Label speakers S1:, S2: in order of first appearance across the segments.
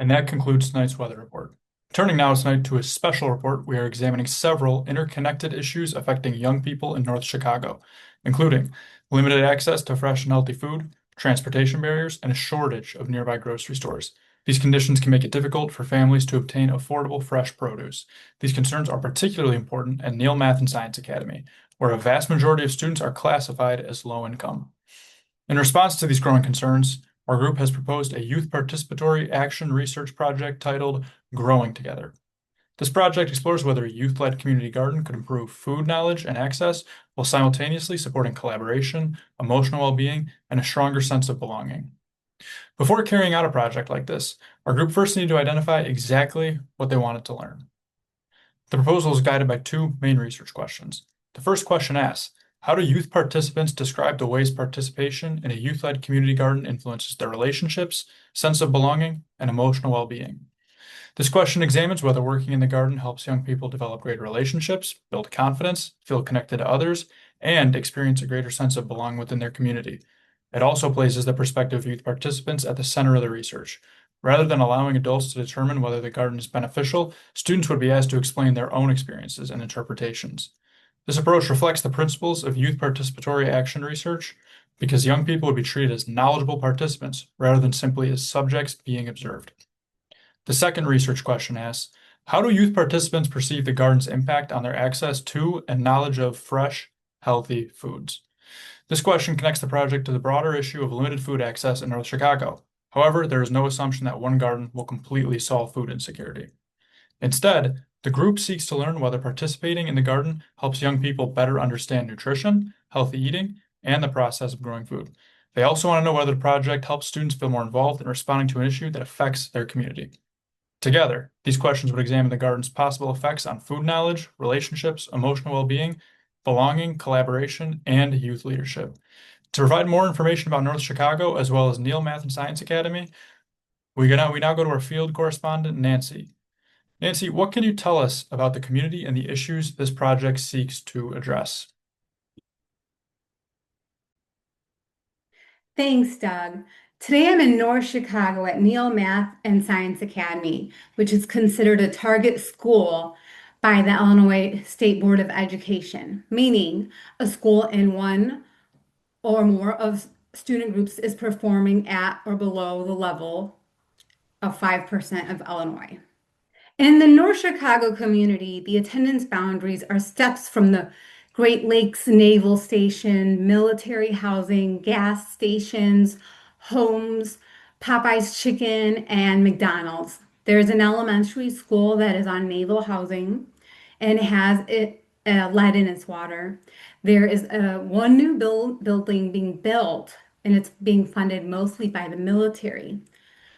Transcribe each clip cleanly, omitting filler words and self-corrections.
S1: And that concludes tonight's weather report. Turning now tonight to a special report, we are examining several interconnected issues affecting young people in North Chicago, including limited access to fresh and healthy food, transportation barriers, and a shortage of nearby grocery stores. These conditions can make it difficult for families to obtain affordable fresh produce. These concerns are particularly important at Neal Math and Science Academy, where a vast majority of students are classified as low income. In response to these growing concerns, our group has proposed a youth participatory action research project titled Growing Together. This project explores whether a youth-led community garden could improve food knowledge and access while simultaneously supporting collaboration, emotional well-being, and a stronger sense of belonging. Before carrying out a project like this, our group first needed to identify exactly what they wanted to learn. The proposal is guided by two main research questions. The first question asks, how do youth participants describe the ways participation in a youth-led community garden influences their relationships, sense of belonging, and emotional well-being? This question examines whether working in the garden helps young people develop greater relationships, build confidence, feel connected to others, and experience a greater sense of belonging within their community. It also places the perspective of youth participants at the center of the research. Rather than allowing adults to determine whether the garden is beneficial, students would be asked to explain their own experiences and interpretations. This approach reflects the principles of youth participatory action research because young people would be treated as knowledgeable participants rather than simply as subjects being observed. The second research question asks, how do youth participants perceive the garden's impact on their access to and knowledge of fresh, healthy foods? This question connects the project to the broader issue of limited food access in North Chicago. However, there is no assumption that one garden will completely solve food insecurity. Instead, the group seeks to learn whether participating in the garden helps young people better understand nutrition, healthy eating, and the process of growing food. They also want to know whether the project helps students feel more involved in responding to an issue that affects their community. Together, these questions would examine the garden's possible effects on food knowledge, relationships, emotional well-being, belonging, collaboration, and youth leadership. To provide more information about North Chicago, as well as Neal Math and Science Academy, we now go to our field correspondent, Nancy. Nancy, what can you tell us about the community and the issues this project seeks to address?
S2: Thanks, Doug. Today I'm in North Chicago at Neal Math and Science Academy, which is considered a target school by the Illinois State Board of Education, meaning a school in one or more of student groups is performing at or below the level of 5% of Illinois. In the North Chicago community, the attendance boundaries are steps from the Great Lakes Naval Station, military housing, gas stations, homes, Popeye's Chicken, and McDonald's. There's an elementary school that is on naval housing and has lead in its water. There is one new building being built, and it's being funded mostly by the military.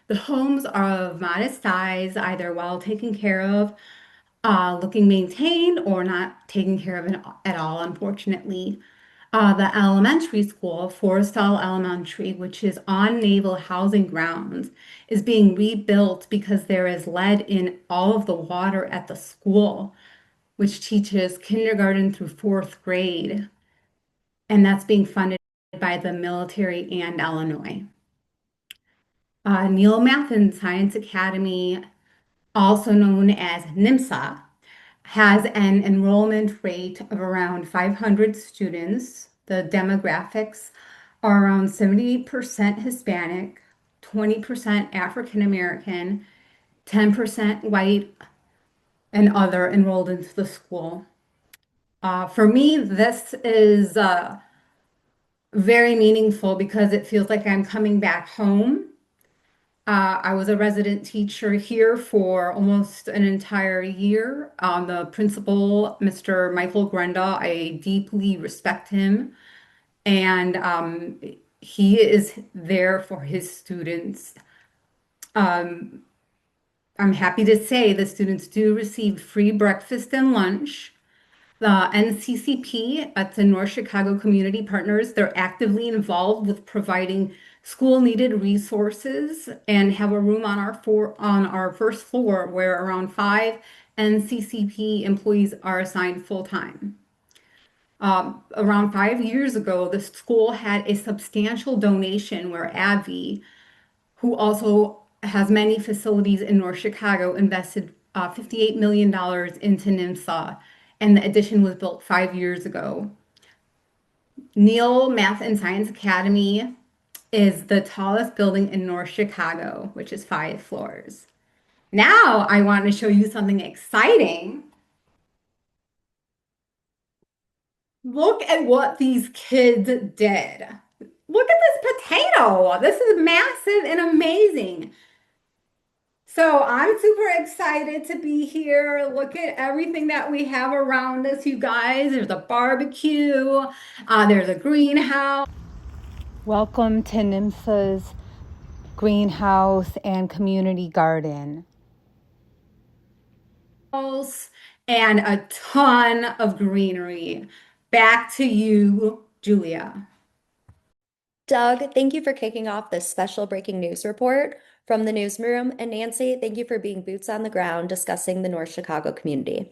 S2: The homes are of modest size, either well taken care of, looking maintained, or not taken care of at all, unfortunately. The elementary school, Forestall Elementary, which is on naval housing grounds, is being rebuilt because there is lead in all of the water at the school, which teaches kindergarten through fourth grade, and that's being funded by the military and Illinois. Neil Math and Science Academy, also known as NIMSA, has an enrollment rate of around 500 students. The demographics are around 78% Hispanic, 20% African American, 10% white, and other enrolled into the school. For me, this is very meaningful because it feels like I'm coming back home. I was a resident teacher here for almost an entire year. The principal, Mr. Michael Grenda, I deeply respect him, and he is there for his students. Um, I'm happy to say the students do receive free breakfast and lunch. The NCCP, at the North Chicago Community Partners, they're actively involved with providing school needed resources and have a room on on our first floor where around five NCCP employees are assigned full time. Around 5 years ago, the school had a substantial donation where AbbVie, who also has many facilities in North Chicago, invested $58 million into NIMSA, and the addition was built 5 years ago. Neal Math and Science Academy is the tallest building in North Chicago, which is 5 floors. Now I want to show you something exciting. Look at what these kids did. Look at this potato. This is massive and amazing. So I'm super excited to be here. Look at everything that we have around us, you guys. There's a barbecue, there's a greenhouse. Welcome to NIMSA's greenhouse and community garden. And a ton of greenery. Back to you, Julia.
S3: Doug, thank you for kicking off this special breaking news report from the newsroom. And Nancy, thank you for being boots on the ground discussing the North Chicago community.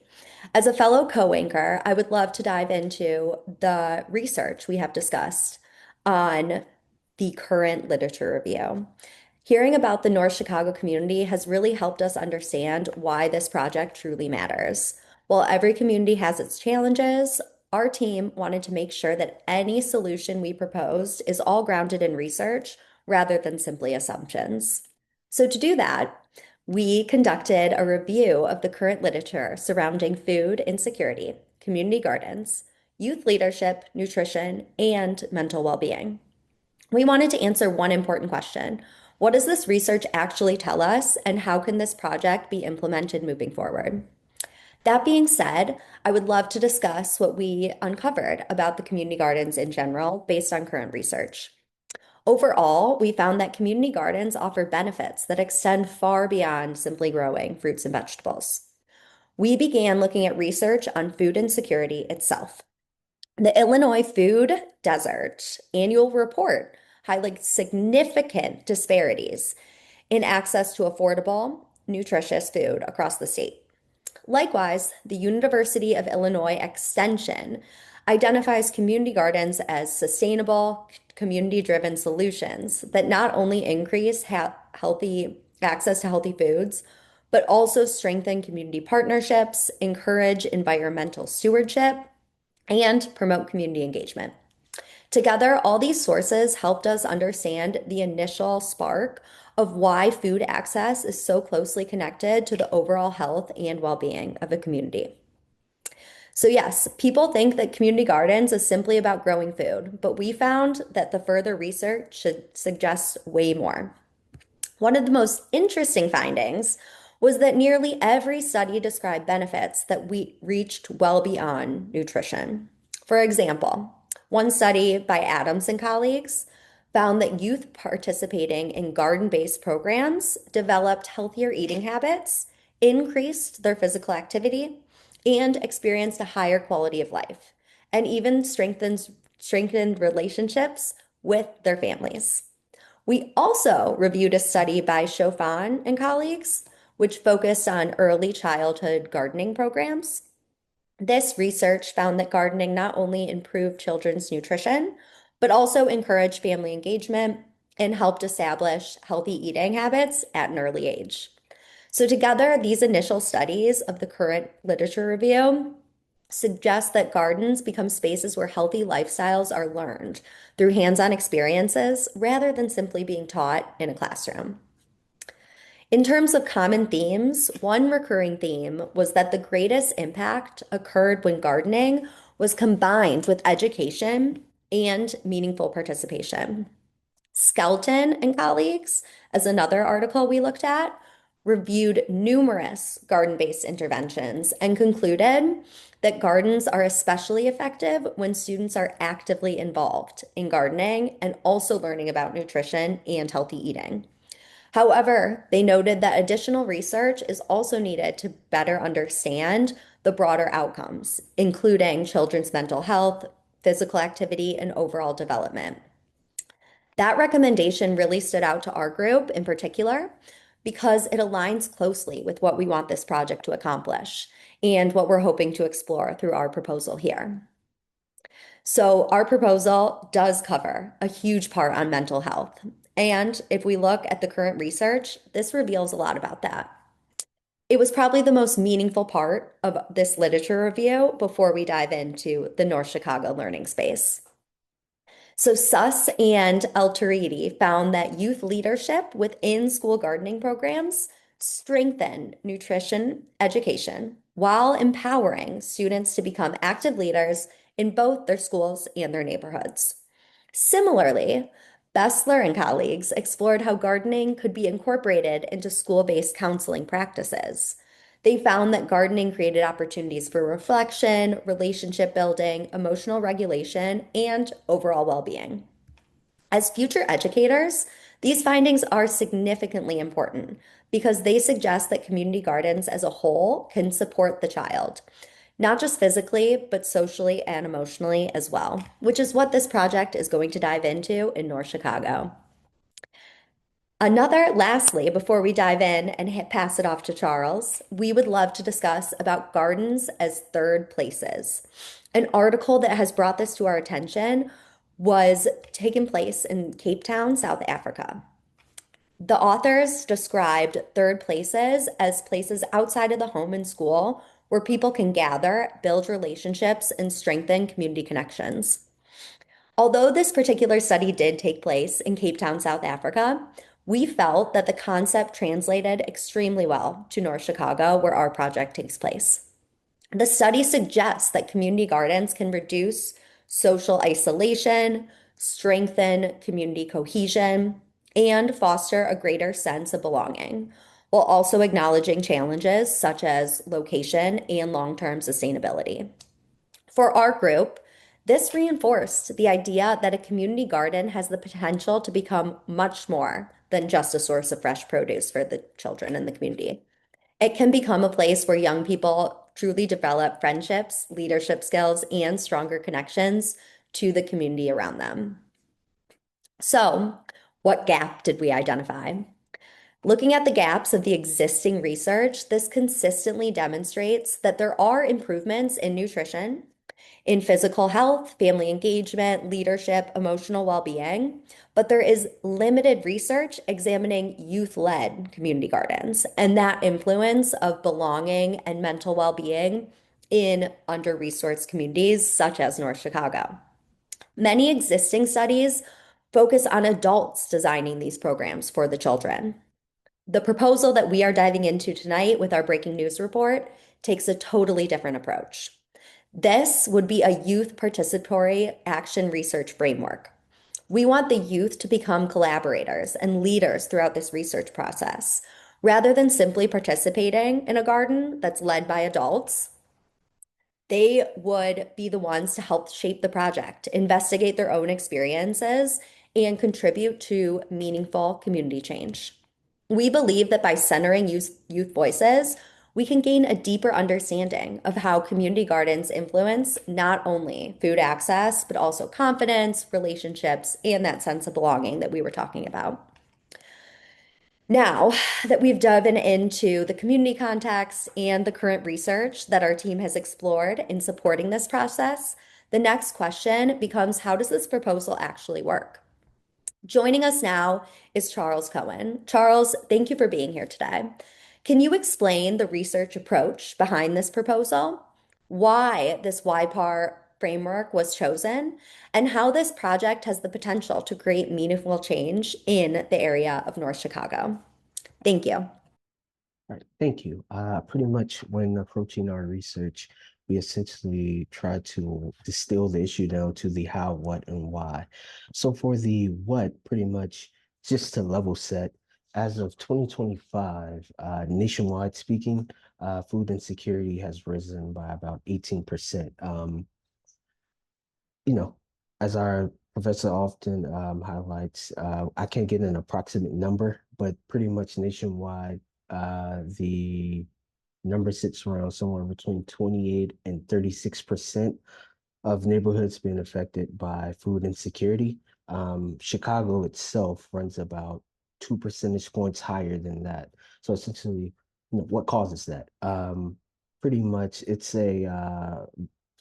S3: As a fellow co-anchor, I would love to dive into the research we have discussed on the current literature review. Hearing about the North Chicago community has really helped us understand why this project truly matters. While every community has its challenges, our team wanted to make sure that any solution we proposed is all grounded in research rather than simply assumptions. So to do that, we conducted a review of the current literature surrounding food insecurity, community gardens, youth leadership, nutrition, and mental well-being. We wanted to answer one important question. What does this research actually tell us, and how can this project be implemented moving forward? That being said, I would love to discuss what we uncovered about the community gardens in general based on current research. Overall, we found that community gardens offer benefits that extend far beyond simply growing fruits and vegetables. We began looking at research on food insecurity itself. The Illinois Food Desert annual report highlights significant disparities in access to affordable, nutritious food across the state. Likewise, the University of Illinois Extension identifies community gardens as sustainable, community-driven solutions that not only increase healthy access to healthy foods, but also strengthen community partnerships, encourage environmental stewardship, and promote community engagement. Together, all these sources helped us understand the initial spark of why food access is so closely connected to the overall health and well-being of a community. So yes, people think that community gardens is simply about growing food, but we found that the further research should suggest way more. One of the most interesting findings was that nearly every study described benefits that we reached well beyond nutrition. For example, one study by Adams and colleagues found that youth participating in garden-based programs developed healthier eating habits, increased their physical activity, and experienced a higher quality of life, and even strengthened relationships with their families. We also reviewed a study by Chaufan and colleagues, which focused on early childhood gardening programs. This research found that gardening not only improved children's nutrition, but also encouraged family engagement and helped establish healthy eating habits at an early age. So together, these initial studies of the current literature review suggest that gardens become spaces where healthy lifestyles are learned through hands-on experiences rather than simply being taught in a classroom. In terms of common themes, one recurring theme was that the greatest impact occurred when gardening was combined with education and meaningful participation. Skelton and colleagues, as another article we looked at, reviewed numerous garden-based interventions and concluded that gardens are especially effective when students are actively involved in gardening and also learning about nutrition and healthy eating. However, they noted that additional research is also needed to better understand the broader outcomes, including children's mental health, physical activity, and overall development. That recommendation really stood out to our group in particular because it aligns closely with what we want this project to accomplish and what we're hoping to explore through our proposal here. So our proposal does cover a huge part on mental health, And if we look at the current research, this reveals a lot about that. It was probably the most meaningful part of this literature review before we dive into the North Chicago learning space. So Suss and El Turidi found that youth leadership within school gardening programs strengthen nutrition education while empowering students to become active leaders in both their schools and their neighborhoods. Similarly, Bessler and colleagues explored how gardening could be incorporated into school-based counseling practices. They found that gardening created opportunities for reflection, relationship building, emotional regulation, and overall well-being. As future educators, these findings are significantly important because they suggest that community gardens as a whole can support the child, not just physically, but socially and emotionally as well, which is what this project is going to dive into in North Chicago. Lastly, before we dive in and pass it off to Charles, we would love to discuss about gardens as third places. An article that has brought this to our attention was taking place in Cape Town, South Africa. The authors described third places as places outside of the home and school where people can gather, build relationships, and strengthen community connections. Although this particular study did take place in Cape Town, South Africa, we felt that the concept translated extremely well to North Chicago, where our project takes place. The study suggests that community gardens can reduce social isolation, strengthen community cohesion, and foster a greater sense of belonging, while also acknowledging challenges such as location and long-term sustainability. For our group, this reinforced the idea that a community garden has the potential to become much more than just a source of fresh produce for the children in the community. It can become a place where young people truly develop friendships, leadership skills, and stronger connections to the community around them. So, what gap did we identify? Looking at the gaps of the existing research, this consistently demonstrates that there are improvements in nutrition, in physical health, family engagement, leadership, emotional well-being, but there is limited research examining youth-led community gardens and that influence of belonging and mental well-being in under-resourced communities such as North Chicago. Many existing studies focus on adults designing these programs for the children. The proposal that we are diving into tonight with our breaking news report takes a totally different approach. This would be a youth participatory action research framework. We want the youth to become collaborators and leaders throughout this research process. Rather than simply participating in a garden that's led by adults, they would be the ones to help shape the project, investigate their own experiences, and contribute to meaningful community change. We believe that by centering youth voices, we can gain a deeper understanding of how community gardens influence not only food access, but also confidence, relationships, and that sense of belonging that we were talking about. Now that we've dove into the community context and the current research that our team has explored in supporting this process, the next question becomes, how does this proposal actually work? Joining us now is Charles Cohen. Charles, thank you for being here today. Can you explain the research approach behind this proposal, why this YPAR framework was chosen, and how this project has the potential to create meaningful change in the area of North Chicago? Thank you.
S4: All right, thank you. Pretty much when approaching our research, we essentially try to distill the issue down to the how, what, and why. So for the what, pretty much just to level set, as of 2025, nationwide speaking, food insecurity has risen by about 18%. You know, as our professor often highlights, I can't get an approximate number, but pretty much nationwide, the number sits around somewhere between 28 and 36% of neighborhoods being affected by food insecurity. Chicago itself runs about 2 percentage points higher than that. So essentially, what causes that? Pretty much it's a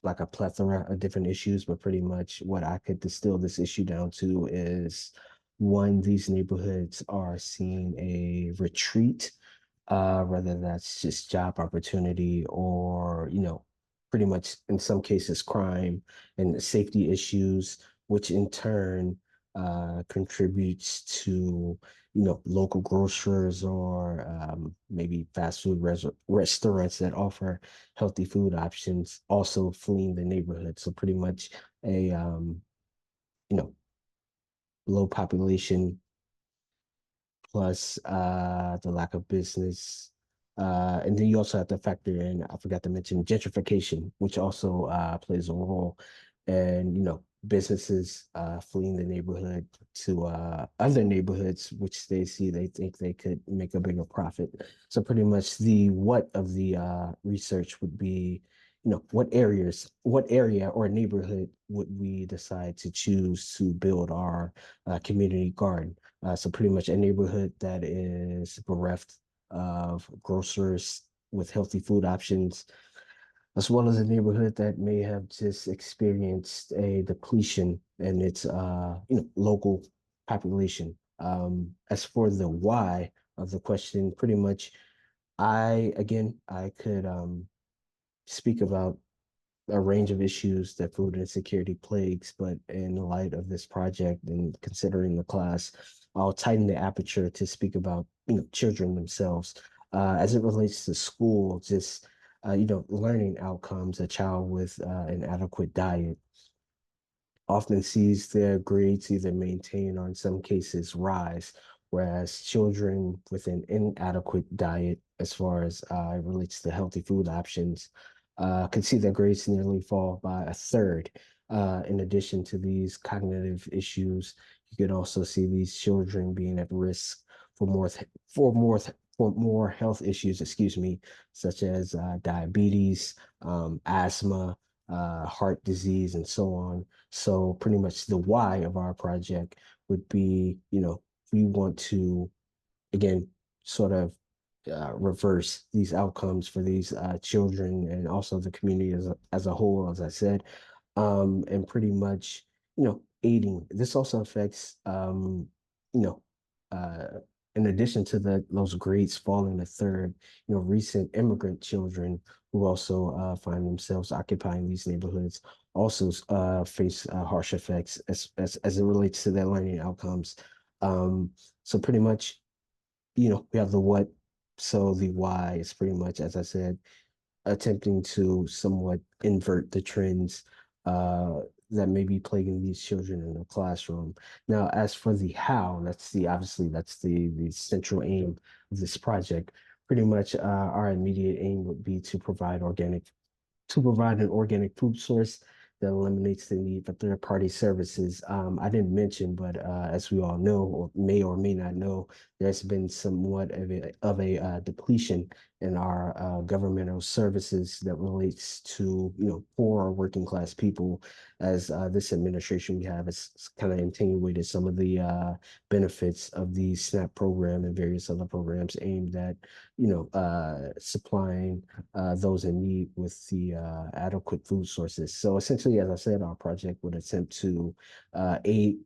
S4: like a plethora of different issues, but pretty much what I could distill this issue down to is one, these neighborhoods are seeing a retreat, whether that's just job opportunity or, pretty much in some cases crime and safety issues, which in turn contributes to, local grocers or maybe fast food restaurants that offer healthy food options also fleeing the neighborhood. So pretty much a, you know, low population plus the lack of business. And then you also have to factor in, I forgot to mention gentrification, which also plays a role. And, businesses fleeing the neighborhood to other neighborhoods, which they think they could make a bigger profit. So pretty much the what of the research would be, what area or neighborhood would we decide to choose to build our community garden? So pretty much a neighborhood that is bereft of grocers with healthy food options, as well as a neighborhood that may have just experienced a depletion in its local population. As for the why of the question, pretty much I could speak about a range of issues that food insecurity plagues, but in light of this project and considering the class, I'll tighten the aperture to speak about, children themselves. As it relates to school, just, learning outcomes, a child with an adequate diet often sees their grades either maintain or in some cases rise, whereas children with an inadequate diet, as far as it relates to healthy food options, can see their grades nearly fall by a third. In addition to these cognitive issues, you could also see these children being at risk for more health issues, excuse me, such as diabetes, asthma, heart disease, and so on. So pretty much the why of our project would be, we want to, again, sort of reverse these outcomes for these children and also the community as a whole, as I said, and pretty much, aiding. This also affects, you know, uh, in addition to those grades falling a third, recent immigrant children who also find themselves occupying these neighborhoods also face harsh effects as it relates to their learning outcomes. So pretty much, we have the what, so the why is pretty much, as I said, attempting to somewhat invert the trends that may be plaguing these children in the classroom. Now, as for the how, that's the central aim of this project. Pretty much, our immediate aim would be to provide an organic food source that eliminates the need for third-party services. I didn't mention, but as we all know, or may not know, there's been somewhat of a depletion in our governmental services that relates to, poor or working class people, as this administration we have has kind of attenuated some of the benefits of the SNAP program and various other programs aimed at, supplying those in need with the adequate food sources. So essentially, as I said, our project would attempt to aid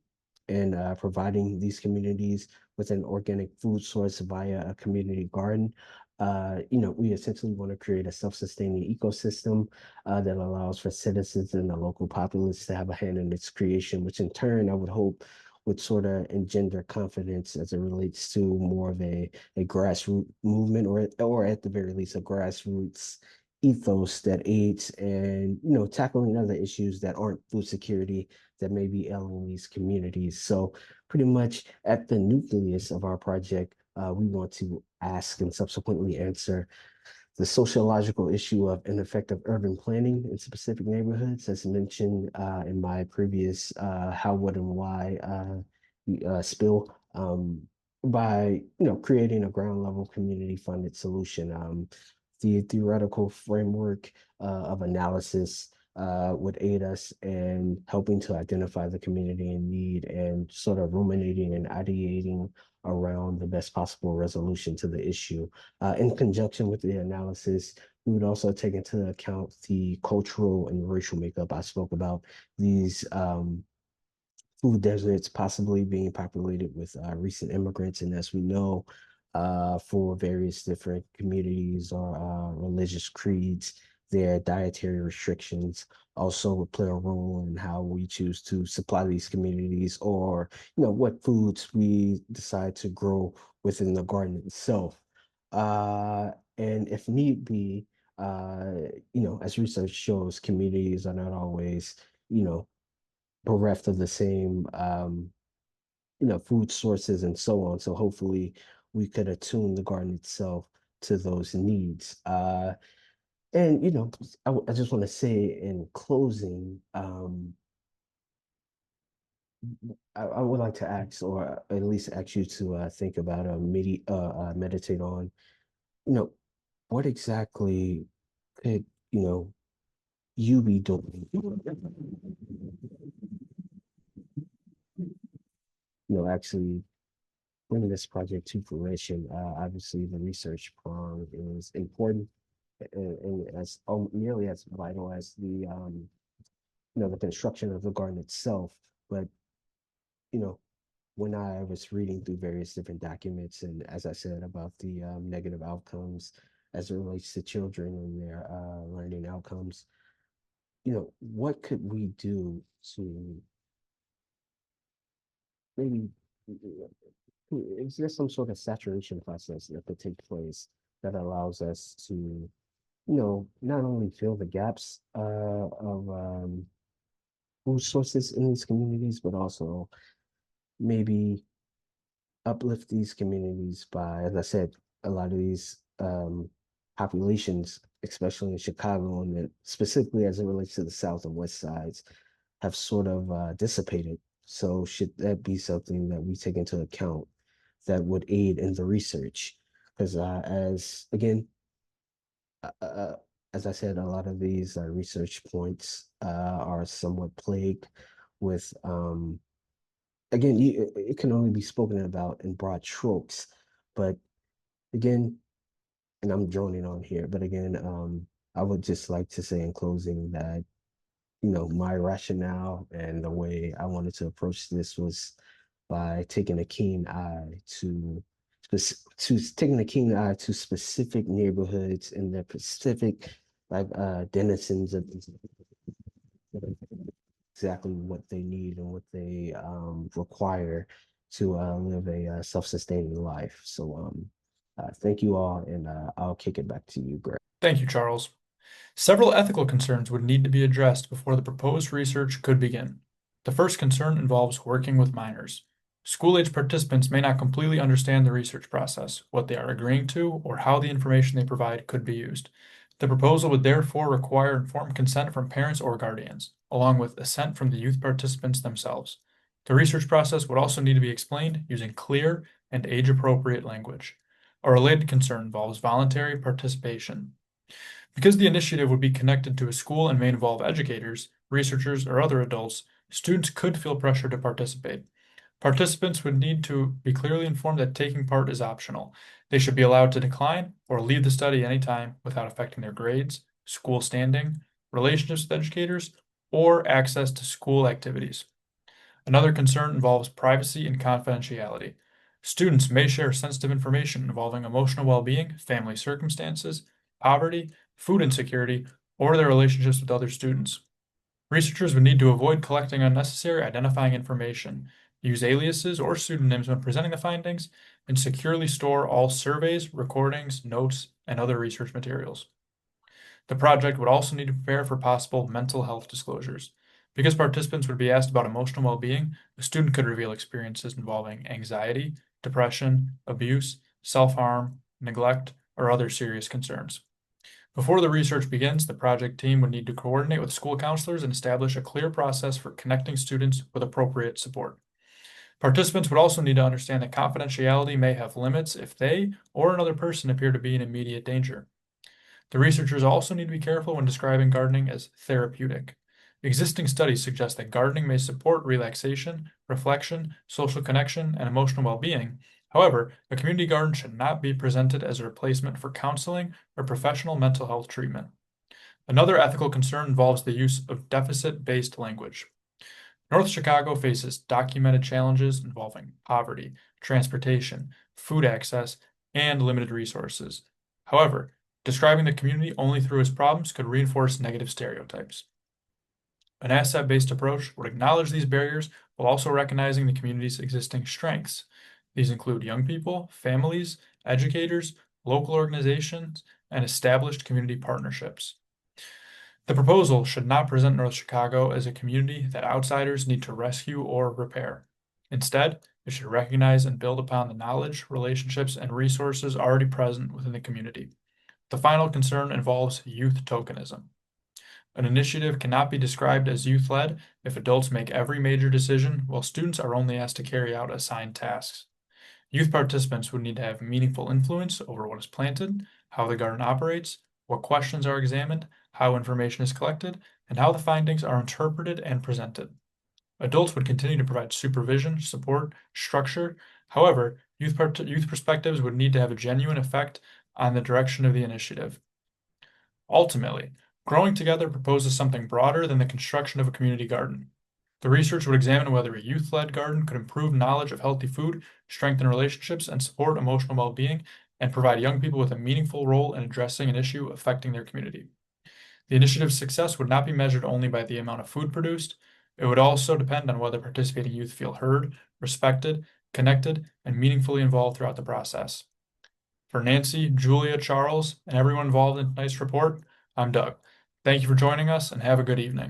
S4: in providing these communities with an organic food source via a community garden. We essentially want to create a self-sustaining ecosystem that allows for citizens and the local populace to have a hand in its creation, which in turn I would hope would sort of engender confidence as it relates to more of a grassroots movement, or at the very least a grassroots ethos that aids and tackling other issues that aren't food security that may be ailing these communities. So pretty much at the nucleus of our project, we want to ask and subsequently answer the sociological issue of ineffective urban planning in specific neighborhoods, as mentioned in my previous how, what, and why spill, by creating a ground level community funded solution. The theoretical framework of analysis would aid us in helping to identify the community in need and sort of ruminating and ideating around the best possible resolution to the issue. In conjunction with the analysis, we would also take into account the cultural and racial makeup I spoke about. These food deserts possibly being populated with recent immigrants. And as we know, for various different communities or religious creeds, their dietary restrictions also would play a role in how we choose to supply these communities, or what foods we decide to grow within the garden itself. And if need be, uh, as research shows, communities are not always, you know, bereft of the same food sources and so on. So hopefully we could attune the garden itself to those needs. And I just want to say in closing, I would like to ask, or at least ask you to think about meditate on, you know, what exactly could you be doing, actually bringing this project to fruition. Obviously, the research prong is important and as nearly as vital as the construction of the garden itself. But you know, when I was reading through various different documents, and as I said about the negative outcomes as it relates to children and their learning outcomes, what could we do to maybe is there some sort of saturation process that could take place that allows us to, not only fill the gaps of food sources in these communities, but also maybe uplift these communities by, as I said, a lot of these populations, especially in Chicago, and specifically as it relates to the South and West sides, have sort of dissipated. So should that be something that we take into account that would aid in the research? Because uh, uh, as I said, a lot of these research points are somewhat plagued with, again, it can only be spoken about in broad strokes. But again, and I'm droning on here, but again, I would just like to say in closing that my rationale and the way I wanted to approach this was by taking a keen eye to specific neighborhoods and the specific like denizens of exactly what they need and what they require to live a self-sustaining life. So thank you all, and I'll kick it back to you, Greg.
S1: Thank you, Charles. Several ethical concerns would need to be addressed before the proposed research could begin. The first concern involves working with minors. School-age participants may not completely understand the research process, what they are agreeing to, or how the information they provide could be used. The proposal would therefore require informed consent from parents or guardians, along with assent from the youth participants themselves. The research process would also need to be explained using clear and age-appropriate language. A related concern involves voluntary participation. Because the initiative would be connected to a school and may involve educators, researchers, or other adults, students could feel pressure to participate. Participants would need to be clearly informed that taking part is optional. They should be allowed to decline or leave the study anytime without affecting their grades, school standing, relationships with educators, or access to school activities. Another concern involves privacy and confidentiality. Students may share sensitive information involving emotional well-being, family circumstances, poverty, food insecurity, or their relationships with other students. Researchers would need to avoid collecting unnecessary identifying information, use aliases or pseudonyms when presenting the findings, and securely store all surveys, recordings, notes, and other research materials. The project would also need to prepare for possible mental health disclosures. Because participants would be asked about emotional well-being, a student could reveal experiences involving anxiety, depression, abuse, self-harm, neglect, or other serious concerns. Before the research begins, the project team would need to coordinate with school counselors and establish a clear process for connecting students with appropriate support. Participants would also need to understand that confidentiality may have limits if they or another person appear to be in immediate danger. The researchers also need to be careful when describing gardening as therapeutic. Existing studies suggest that gardening may support relaxation, reflection, social connection, and emotional well-being. However, a community garden should not be presented as a replacement for counseling or professional mental health treatment. Another ethical concern involves the use of deficit-based language. North Chicago faces documented challenges involving poverty, transportation, food access, and limited resources. However, describing the community only through its problems could reinforce negative stereotypes. An asset-based approach would acknowledge these barriers while also recognizing the community's existing strengths. These include young people, families, educators, local organizations, and established community partnerships. The proposal should not present North Chicago as a community that outsiders need to rescue or repair. Instead, it should recognize and build upon the knowledge, relationships, and resources already present within the community. The final concern involves youth tokenism. An initiative cannot be described as youth-led if adults make every major decision while students are only asked to carry out assigned tasks. Youth participants would need to have meaningful influence over what is planted, how the garden operates, what questions are examined, how information is collected, and how the findings are interpreted and presented. Adults would continue to provide supervision, support, structure. However, youth perspectives would need to have a genuine effect on the direction of the initiative. Ultimately, Growing Together proposes something broader than the construction of a community garden. The research would examine whether a youth-led garden could improve knowledge of healthy food, strengthen relationships, and support emotional well-being, and provide young people with a meaningful role in addressing an issue affecting their community. The initiative's success would not be measured only by the amount of food produced. It would also depend on whether participating youth feel heard, respected, connected, and meaningfully involved throughout the process. For Nancy, Julia, Charles, and everyone involved in tonight's report, I'm Doug. Thank you for joining us and have a good evening.